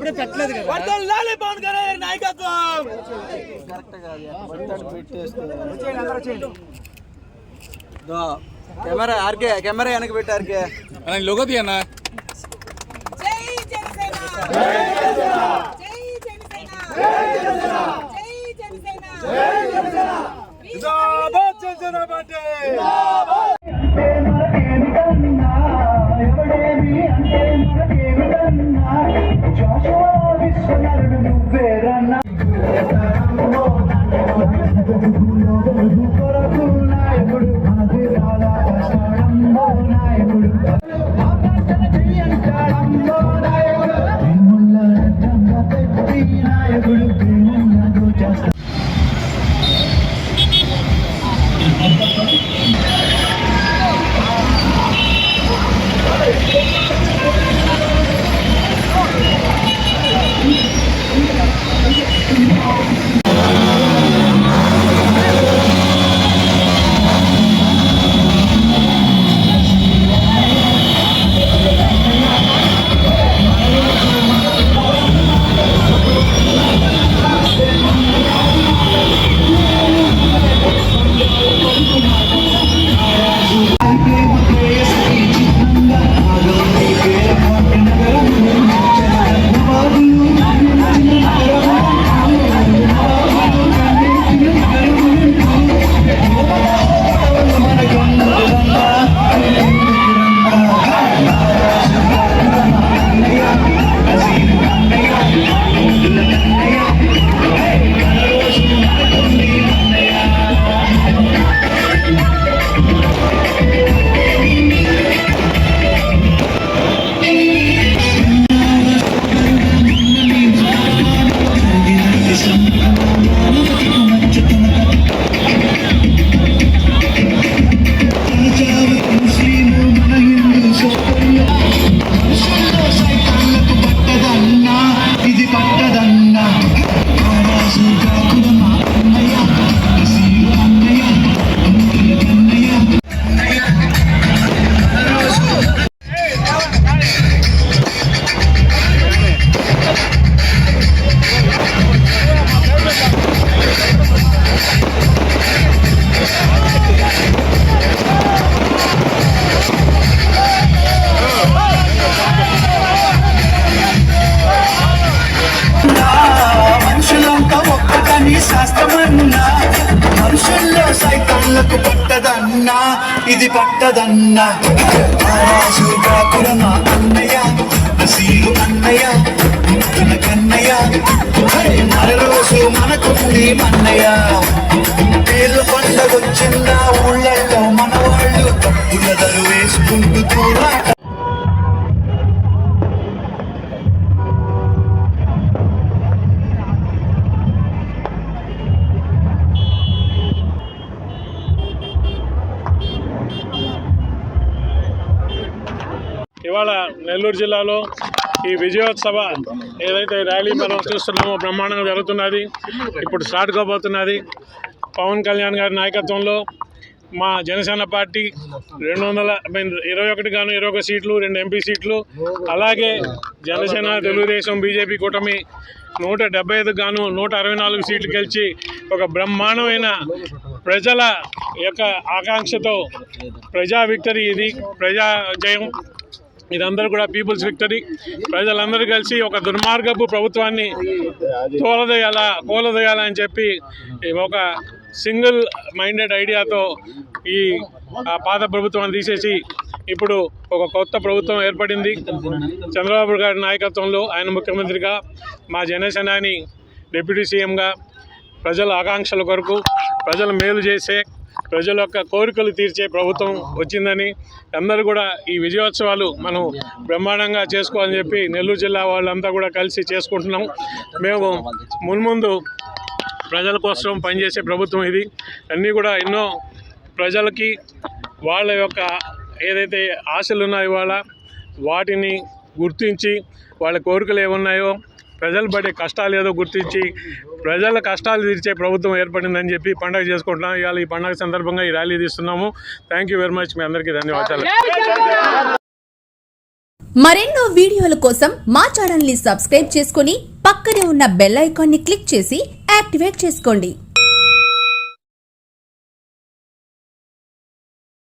పవన్ కళ్యాణ్ నాయకత్వం camera RK camera వెనక పెట్టి ఆర్కే లోగో తీయన్నా. శాస్త్రమన్నా మనుషుల్లో సైతాన్లకు పట్టదన్నా ఇది పట్టదన్నా రాజు కాకురమా అన్నయ్య నసీరు అన్నయ్య మన కన్నయ్య మరరోజు మనకుంది మన్నయ్య పేర్లు పండగొచ్చిందా ఊళ్ళల్లో మన వాళ్ళు తప్పులదలు వేసుకుంటూ పోరాట ఇవాళ నెల్లూరు జిల్లాలో ఈ విజయోత్సవ ఏదైతే ర్యాలీ మనం చూస్తున్నామో బ్రహ్మాండంగా జరుగుతున్నది. ఇప్పుడు స్టార్ట్ కాబోతున్నది. పవన్ కళ్యాణ్ గారి నాయకత్వంలో మా జనసేన పార్టీ 221 గాను 21 సీట్లు, 2 ఎంపీ సీట్లు, అలాగే జనసేన తెలుగుదేశం బీజేపీ కూటమి 175 గాను 164 సీట్లు గెలిచి ఒక బ్రహ్మాండమైన ప్రజల యొక్క ఆకాంక్షతో ప్రజా విక్టరీ, ఇది ప్రజా జయం, ఇదందరూ కూడా పీపుల్స్ విక్టరీ. ప్రజలందరూ కలిసి ఒక దుర్మార్గపు ప్రభుత్వాన్ని కూలదోయాలని చెప్పి ఒక సింగిల్ మైండెడ్ ఐడియాతో ఈ పాత ప్రభుత్వాన్ని తీసేసి ఇప్పుడు ఒక కొత్త ప్రభుత్వం ఏర్పడింది. చంద్రబాబు గారి నాయకత్వంలో ఆయన ముఖ్యమంత్రిగా, మా జనసేనాని డిప్యూటీ సీఎంగా ప్రజల ఆకాంక్షల కొరకు ప్రజల మేలు చేసే, ప్రజల యొక్క కోరికలు తీర్చే ప్రభుత్వం వచ్చిందని అందరూ కూడా ఈ విజయోత్సవాలు మనం బ్రహ్మాండంగా చేసుకోవాలని చెప్పి నెల్లూరు జిల్లా వాళ్ళంతా కూడా కలిసి చేసుకుంటున్నాం. మేము మున్ముందు ప్రజల కోసం పనిచేసే ప్రభుత్వం ఇది. అన్నీ కూడా ఎన్నో ప్రజలకి వాళ్ళ యొక్క ఏదైతే ఆశలు ఉన్నాయో వాళ్ళ వాటిని గుర్తించి వాళ్ళ కోరికలు ఏమున్నాయో ప్రజలు పడే కష్టాలు ఏదో గుర్తించి ప్రజల కష్టాలు తీర్చే ప్రభుత్వం ఏర్పడిందని చెప్పి పండుగ చేసుకుంటున్నాం. ఇవాళ ఈ పండుగ సందర్భంగా ఈ ర్యాలీ తీస్తున్నాము. Thank you very much. మీ అందరికీ ధన్యవాదాలు. మరెన్నో వీడియోల కోసం మా ఛానల్ ని సబ్స్క్రైబ్ చేసుకుని పక్కనే ఉన్న బెల్ ఐకాన్ ని క్లిక్ చేసి యాక్టివేట్ చేసుకోండి.